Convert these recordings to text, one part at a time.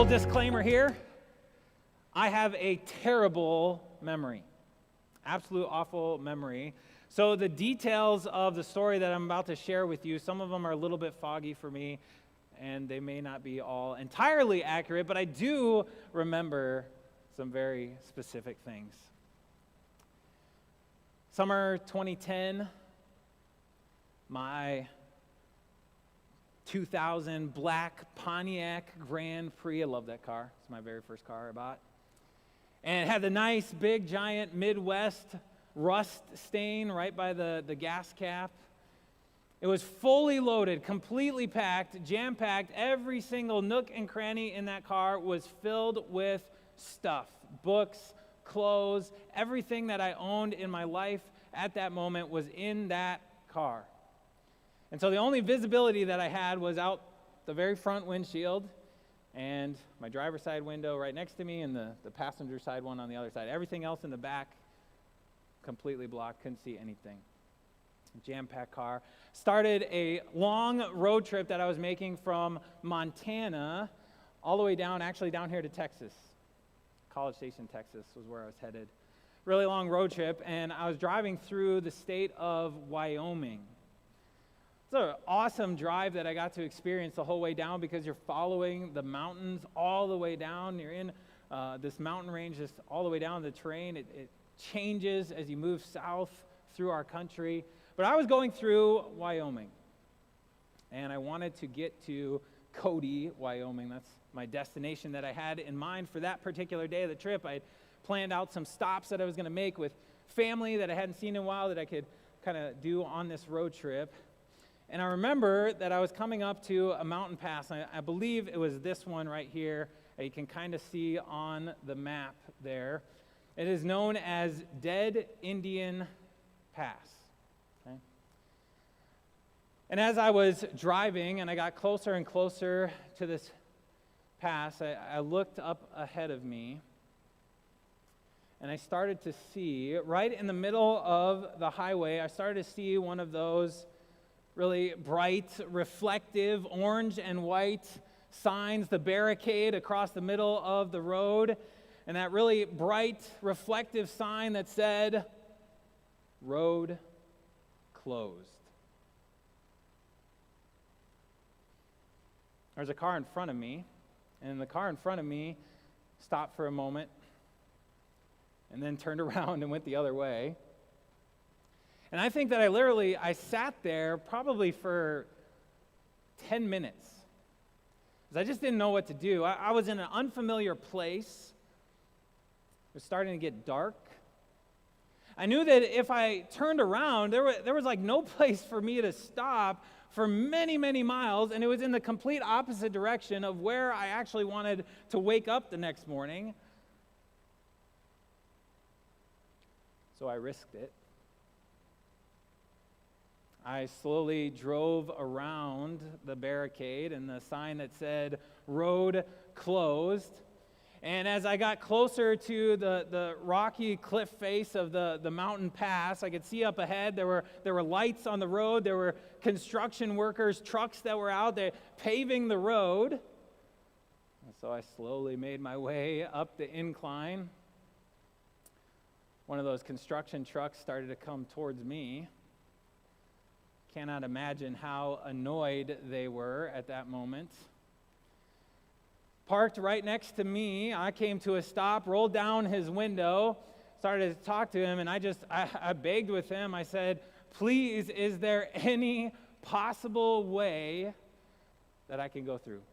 Little disclaimer here. I have a terrible memory. Absolute awful memory. So the details of the story that I'm about to share with you, some of them are a little bit foggy for me, and they may not be all entirely accurate, but I do remember some very specific things. Summer 2010, my 2000 black Pontiac Grand Prix. I love that car. It's my very first car I bought. And it had the nice, big, giant Midwest rust stain right by the gas cap. It was fully loaded, completely packed, jam-packed. Every single nook and cranny in that car was filled with stuff, books, clothes, everything that I owned in my life at that moment was in that car. And so the only visibility that I had was out the very front windshield and my driver's side window right next to me and the passenger side one on the other side. Everything else in the back completely blocked, couldn't see anything. Jam-packed car. Started a long road trip that I was making from Montana all the way down, actually down here to Texas. College Station, Texas was where I was headed. Really long road trip, and I was driving through the state of Wyoming. It's an awesome drive that I got to experience the whole way down because you're following the mountains all the way down. You're in this mountain range just all the way down the terrain. It changes as you move south through our country. But I was going through Wyoming, and I wanted to get to Cody, Wyoming. That's my destination that I had in mind for that particular day of the trip. I had planned out some stops that I was going to make with family that I hadn't seen in a while that I could kind of do on this road trip. And I remember that I was coming up to a mountain pass. I believe it was this one right here that you can kind of see on the map there. It is known as Dead Indian Pass. Okay? And as I was driving and I got closer and closer to this pass, I looked up ahead of me and I started to see, right in the middle of the highway, I started to see one of those really bright, reflective, orange and white signs, the barricade across the middle of the road, and that really bright, reflective sign that said, "Road closed." There's a car in front of me, and the car in front of me stopped for a moment and then turned around and went the other way. And I think that I sat there probably for 10 minutes because I just didn't know what to do. I was in an unfamiliar place. It was starting to get dark. I knew that if I turned around, there was like no place for me to stop for many, many miles, and it was in the complete opposite direction of where I actually wanted to wake up the next morning. So I risked it. I slowly drove around the barricade and the sign that said, "Road closed." And as I got closer to the rocky cliff face of the mountain pass, I could see up ahead there were lights on the road. There were construction workers, trucks that were out there paving the road. And so I slowly made my way up the incline. One of those construction trucks started to come towards me. Cannot imagine how annoyed they were at that moment. Parked right next to me, I came to a stop, rolled down his window, started to talk to him, and I begged with him. I said, "Please, is there any possible way that I can go through?"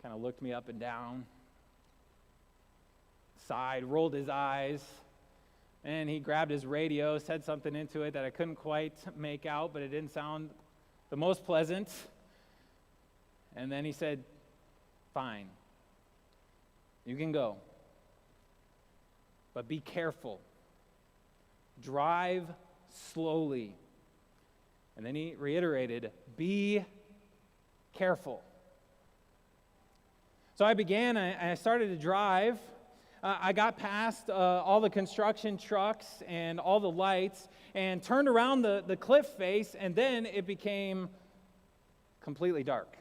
Kind of looked me up and down, sighed, rolled his eyes, and he grabbed his radio, said something into it that I couldn't quite make out, but it didn't sound the most pleasant. And then he said, "Fine, you can go, but be careful. Drive slowly." And then he reiterated, "Be careful." So I began, I started to drive. I got past all the construction trucks and all the lights and turned around the cliff face, and then it became completely dark.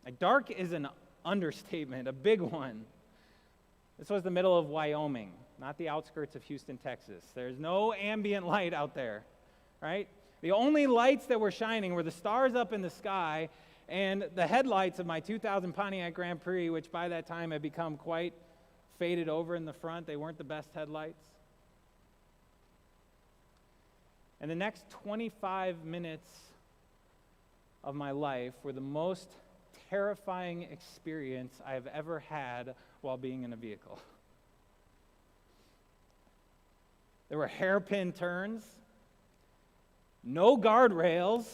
Like, dark is an understatement, a big one. This was the middle of Wyoming, not the outskirts of Houston, Texas. There's no ambient light out there, right? The only lights that were shining were the stars up in the sky and the headlights of my 2000 Pontiac Grand Prix, which by that time had become quite faded over in the front. They weren't the best headlights. And the next 25 minutes of my life were the most terrifying experience I have ever had while being in a vehicle. There were hairpin turns, no guardrails,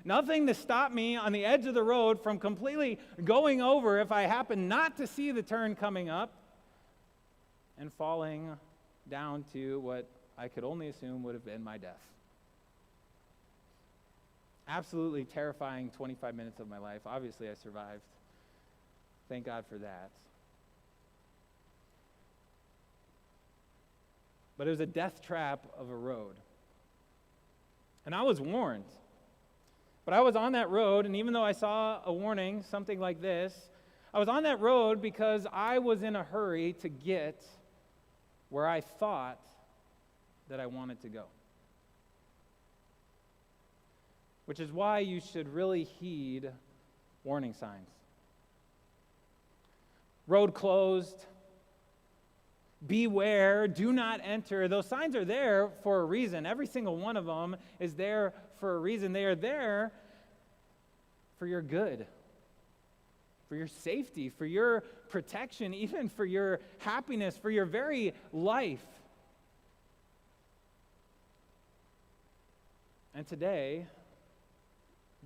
nothing to stop me on the edge of the road from completely going over if I happened not to see the turn coming up and falling down to what I could only assume would have been my death. Absolutely terrifying 25 minutes of my life. Obviously, I survived. Thank God for that. But it was a death trap of a road. And I was warned. But I was on that road, and even though I saw a warning, something like this, I was on that road because I was in a hurry to get where I thought that I wanted to go. Which is why you should really heed warning signs. Road closed, beware, do not enter. Those signs are there for a reason. Every single one of them is there for a reason. They are there for your good, for your safety, for your protection, even for your happiness, for your very life. And today,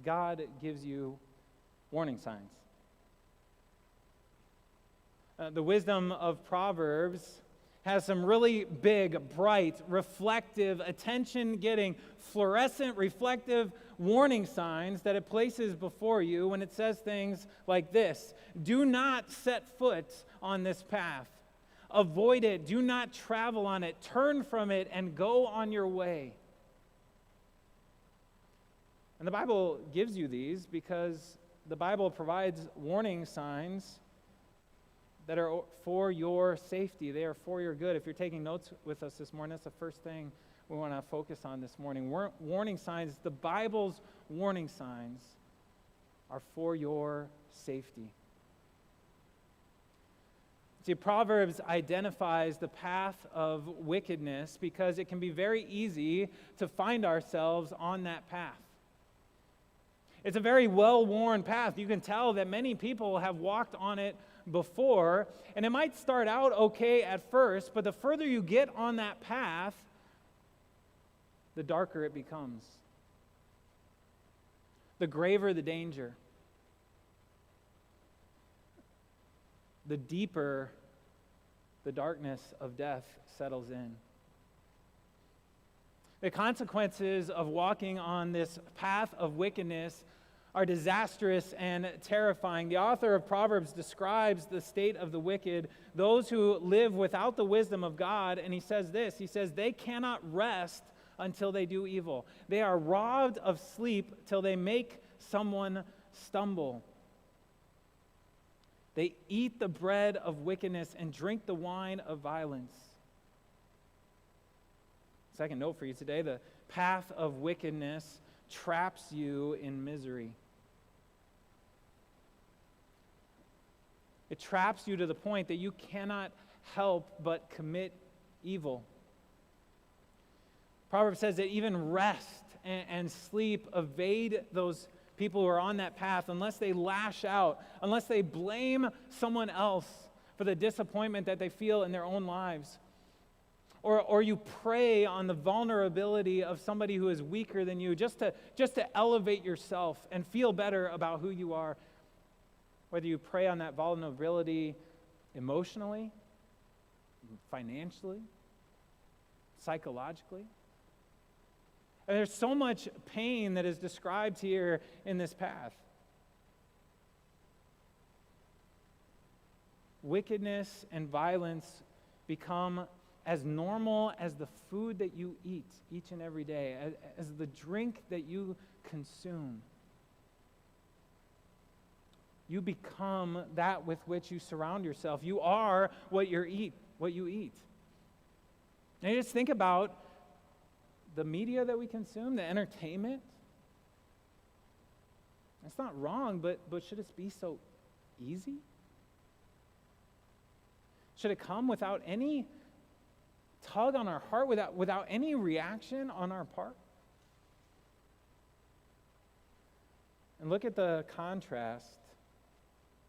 God gives you warning signs. The wisdom of Proverbs has some really big, bright, reflective, attention-getting, fluorescent, reflective warning signs that it places before you when it says things like this: do not set foot on this path. Avoid it. Do not travel on it. Turn from it and go on your way. And the Bible gives you these because the Bible provides warning signs that are for your safety. They are for your good. If you're taking notes with us this morning, that's the first thing we want to focus on this morning. Warning signs, the Bible's warning signs are for your safety. See, Proverbs identifies the path of wickedness because it can be very easy to find ourselves on that path. It's a very well-worn path. You can tell that many people have walked on it before, and it might start out okay at first, but the further you get on that path, the darker it becomes. The graver the danger. The deeper the darkness of death settles in. The consequences of walking on this path of wickedness are disastrous and terrifying. The author of Proverbs describes the state of the wicked, those who live without the wisdom of God, and he says this, he says, they cannot rest until they do evil. They are robbed of sleep till they make someone stumble. They eat the bread of wickedness and drink the wine of violence. Second note for you today, the path of wickedness traps you in misery. It traps you to the point that you cannot help but commit evil. Proverbs says that even rest and sleep evade those people who are on that path unless they lash out, unless they blame someone else for the disappointment that they feel in their own lives. Or you prey on the vulnerability of somebody who is weaker than you just to elevate yourself and feel better about who you are. Whether you prey on that vulnerability emotionally, financially, psychologically. And there's so much pain that is described here in this path. Wickedness and violence become as normal as the food that you eat each and every day, as the drink that you consume. You become that with which you surround yourself. You are what you eat. And you just think about the media that we consume, the entertainment. It's not wrong, but should it be so easy? Should it come without any tug on our heart, without any reaction on our part? And look at the contrast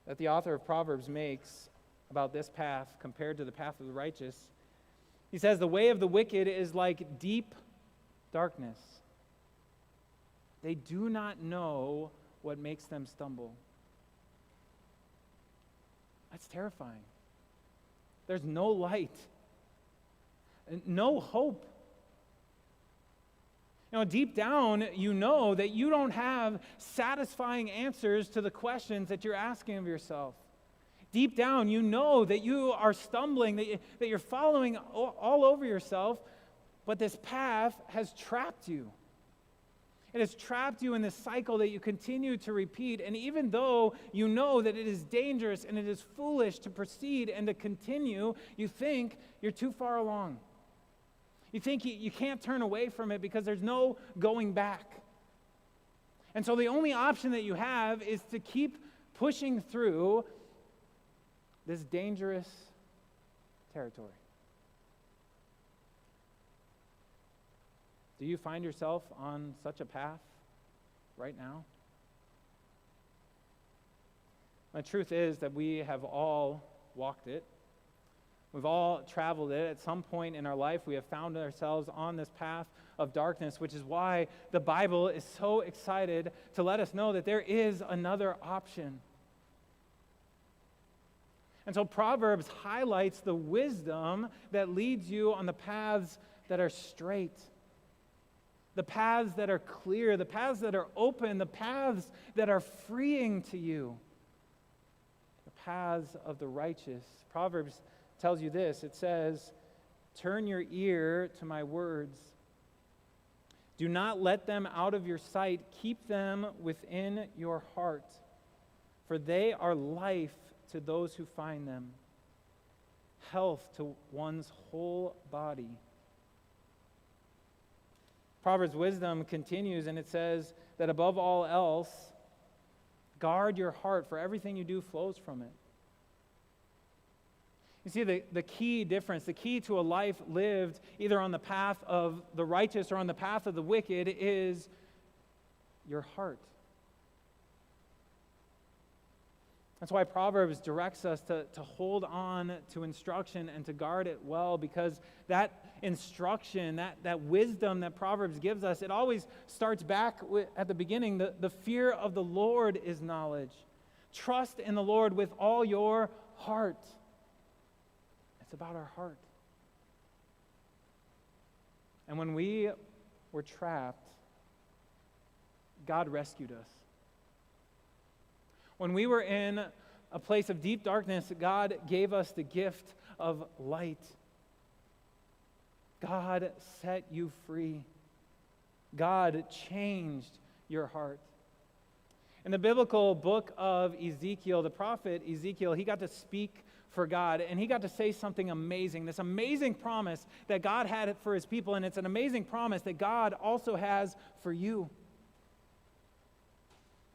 that the author of Proverbs makes about this path compared to the path of the righteous. He says, the way of the wicked is like deep darkness. They do not know what makes them stumble. That's terrifying. There's no light, no hope. Deep down, you know that you don't have satisfying answers to the questions that you're asking of yourself. Deep down, you know that you are stumbling, that you're following all over yourself, but this path has trapped you. It has trapped you in this cycle that you continue to repeat, and even though you know that it is dangerous and it is foolish to proceed and to continue, you think you're too far along. You think you can't turn away from it because there's no going back. And so the only option that you have is to keep pushing through this dangerous territory. Do you find yourself on such a path right now? The truth is that we have all walked it. We've all traveled it. At some point in our life, we have found ourselves on this path of darkness, which is why the Bible is so excited to let us know that there is another option. And so Proverbs highlights the wisdom that leads you on the paths that are straight, the paths that are clear, the paths that are open, the paths that are freeing to you, the paths of the righteous. Proverbs tells you this. It says, turn your ear to my words. Do not let them out of your sight. Keep them within your heart, for they are life to those who find them, health to one's whole body. Proverbs wisdom continues, and it says that above all else, guard your heart, for everything you do flows from it. You see, the key difference, the key to a life lived either on the path of the righteous or on the path of the wicked is your heart. That's why Proverbs directs us to hold on to instruction and to guard it well, because that instruction, that wisdom that Proverbs gives us, it always starts back at the beginning. The fear of the Lord is knowledge. Trust in the Lord with all your heart. It's about our heart. And when we were trapped, God rescued us. When we were in a place of deep darkness, God gave us the gift of light. God set you free. God changed your heart. In the biblical book of Ezekiel, the prophet Ezekiel, he got to speak for God, and he got to say something amazing, this amazing promise that God had for his people, and it's an amazing promise that God also has for you.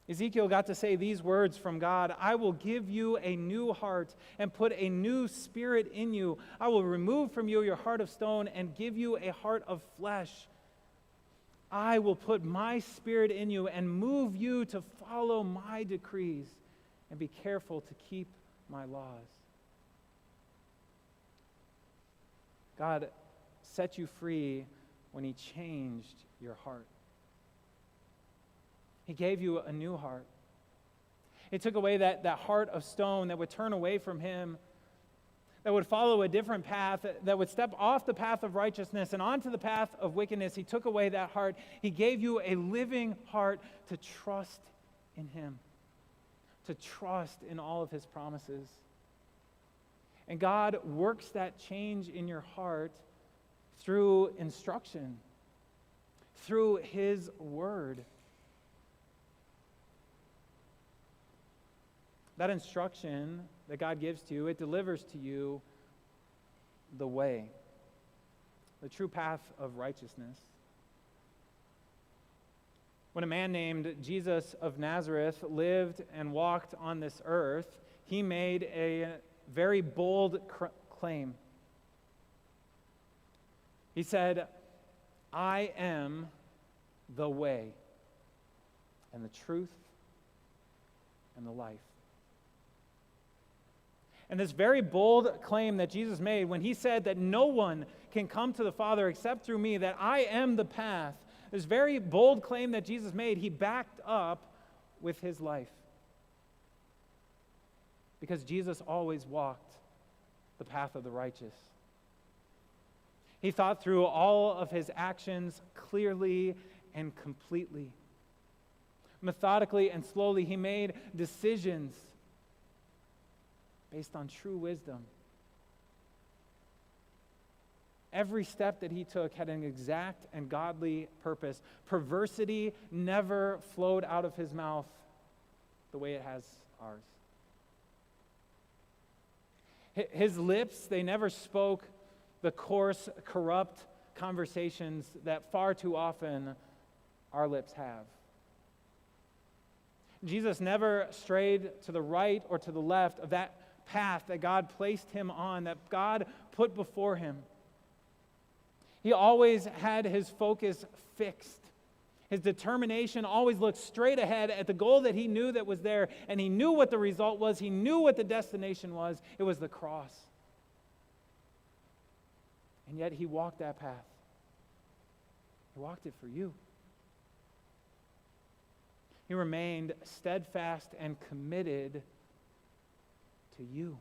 Ezekiel got to say these words from God: I will give you a new heart and put a new spirit in you. I will remove from you your heart of stone and give you a heart of flesh. I will put my spirit in you and move you to follow my decrees and be careful to keep my laws. God set you free when he changed your heart. He gave you a new heart. He took away that heart of stone that would turn away from him, that would follow a different path, that would step off the path of righteousness and onto the path of wickedness. He took away that heart. He gave you a living heart to trust in him, to trust in all of his promises. And God works that change in your heart through instruction, through His Word. That instruction that God gives to you, it delivers to you the way, the true path of righteousness. When a man named Jesus of Nazareth lived and walked on this earth, he made a very bold claim. He said, "I am the way and the truth and the life." And this very bold claim that Jesus made when he said that no one can come to the Father except through me, that I am the path, this very bold claim that Jesus made, he backed up with his life. Because Jesus always walked the path of the righteous. He thought through all of his actions clearly and completely. Methodically and slowly, he made decisions based on true wisdom. Every step that he took had an exact and godly purpose. Perversity never flowed out of his mouth the way it has ours. His lips, they never spoke the coarse, corrupt conversations that far too often our lips have. Jesus never strayed to the right or to the left of that path that God placed him on, that God put before him. He always had his focus fixed. His determination always looked straight ahead at the goal that he knew that was there, and he knew what the result was. He knew what the destination was. It was the cross. And yet he walked that path. He walked it for you. He remained steadfast and committed to you.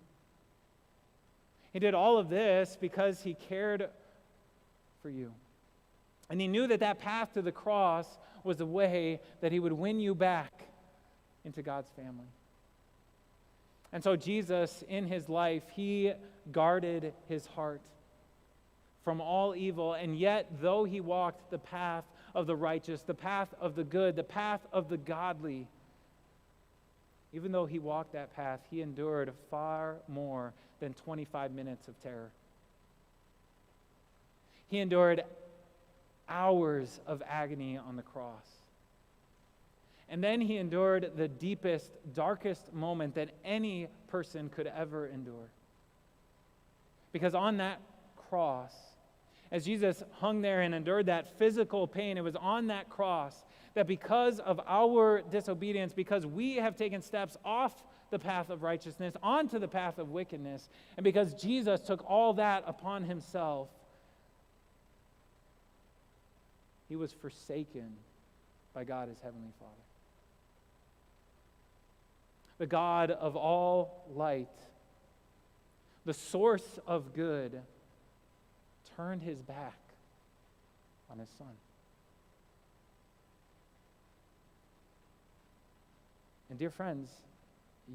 He did all of this because he cared for you. And he knew that that path to the cross was the way that he would win you back into God's family. And so Jesus, in his life, he guarded his heart from all evil. And yet, though he walked the path of the righteous, the path of the good, the path of the godly, even though he walked that path, he endured far more than 25 minutes of terror. He endured hours of agony on the cross. And then he endured the deepest, darkest moment that any person could ever endure. Because on that cross, as Jesus hung there and endured that physical pain, it was on that cross that because of our disobedience, because we have taken steps off the path of righteousness, onto the path of wickedness, and because Jesus took all that upon himself, he was forsaken by God, his heavenly Father. The God of all light, the source of good, turned his back on his Son. And dear friends,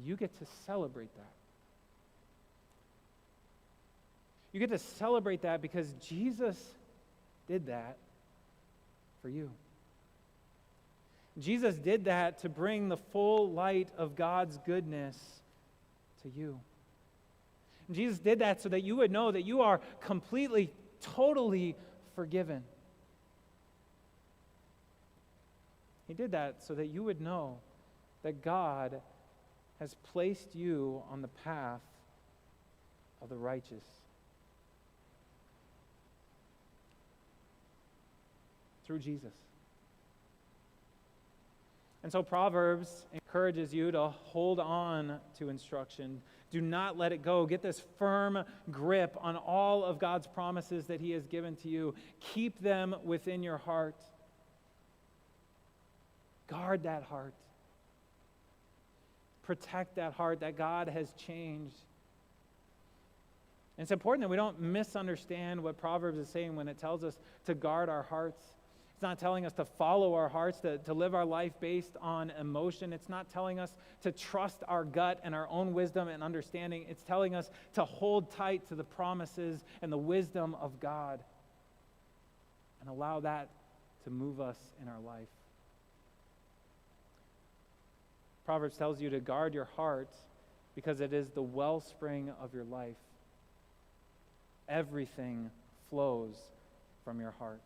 you get to celebrate that. You get to celebrate that because Jesus did that for you. Jesus did that to bring the full light of God's goodness to you. And Jesus did that so that you would know that you are completely, totally forgiven. He did that so that you would know that God has placed you on the path of the righteous. Through Jesus. And so Proverbs encourages you to hold on to instruction. Do not let it go. Get this firm grip on all of God's promises that he has given to you. Keep them within your heart. Guard that heart. Protect that heart that God has changed. And it's important that we don't misunderstand what Proverbs is saying when it tells us to guard our hearts. It's not telling us to follow our hearts, to live our life based on emotion. It's not telling us to trust our gut and our own wisdom and understanding. It's telling us to hold tight to the promises and the wisdom of God and allow that to move us in our life. Proverbs tells you to guard your heart because it is the wellspring of your life. Everything flows from your heart.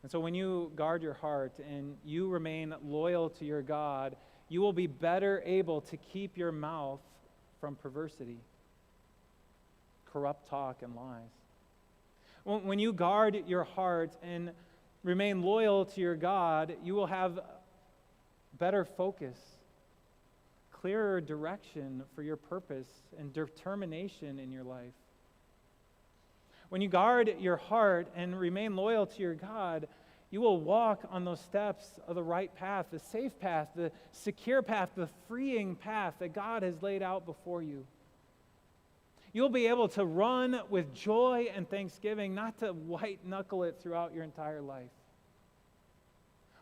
And so when you guard your heart and you remain loyal to your God, you will be better able to keep your mouth from perversity, corrupt talk, and lies. When you guard your heart and remain loyal to your God, you will have better focus, clearer direction for your purpose, and determination in your life. When you guard your heart and remain loyal to your God, you will walk on those steps of the right path, the safe path, the secure path, the freeing path that God has laid out before you. You'll be able to run with joy and thanksgiving, not to white-knuckle it throughout your entire life,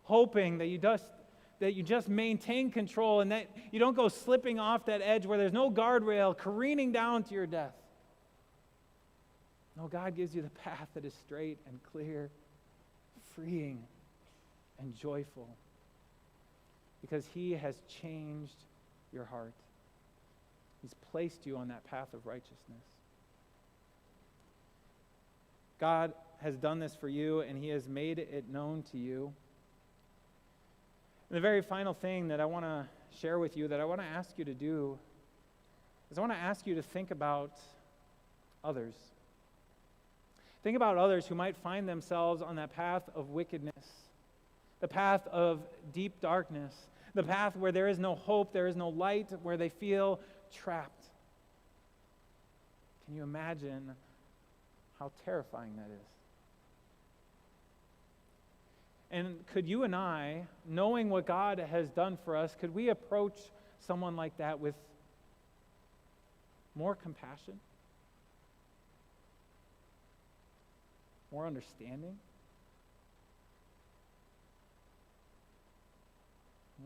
hoping that you just maintain control and that you don't go slipping off that edge where there's no guardrail, careening down to your death. No, God gives you the path that is straight and clear, freeing and joyful, because He has changed your heart. He's placed you on that path of righteousness. God has done this for you, and He has made it known to you. And the very final thing that I want to share with you, that I want to ask you to do, is I want to ask you to think about others. Think about others who might find themselves on that path of wickedness, the path of deep darkness, the path where there is no hope, there is no light, where they feel trapped. Can you imagine how terrifying that is? And could you and I, knowing what God has done for us, could we approach someone like that with more compassion? More understanding?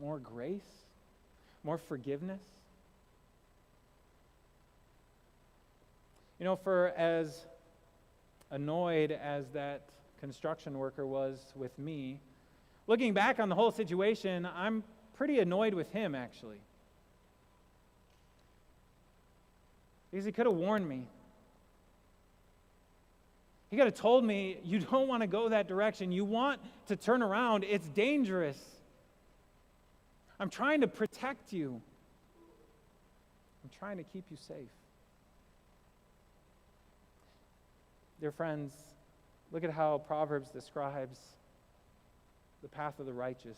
More grace? More forgiveness? You know, for as annoyed as that construction worker was with me, looking back on the whole situation, I'm pretty annoyed with him, actually. Because he could have warned me. He could have told me, you don't want to go that direction. You want to turn around. It's dangerous. I'm trying to protect you. I'm trying to keep you safe. Dear friends, look at how Proverbs describes the path of the righteous.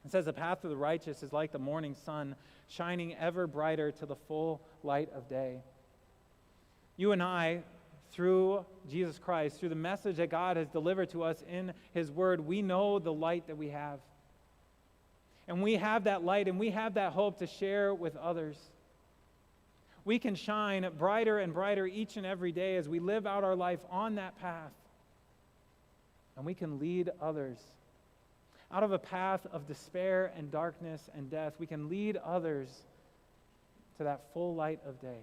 It says the path of the righteous is like the morning sun, shining ever brighter to the full light of day. You and I, through Jesus Christ, through the message that God has delivered to us in His Word, we know the light that we have. And we have that light and we have that hope to share with others. We can shine brighter and brighter each and every day as we live out our life on that path. And we can lead others out of a path of despair and darkness and death. We can lead others to that full light of day,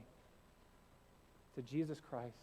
to Jesus Christ.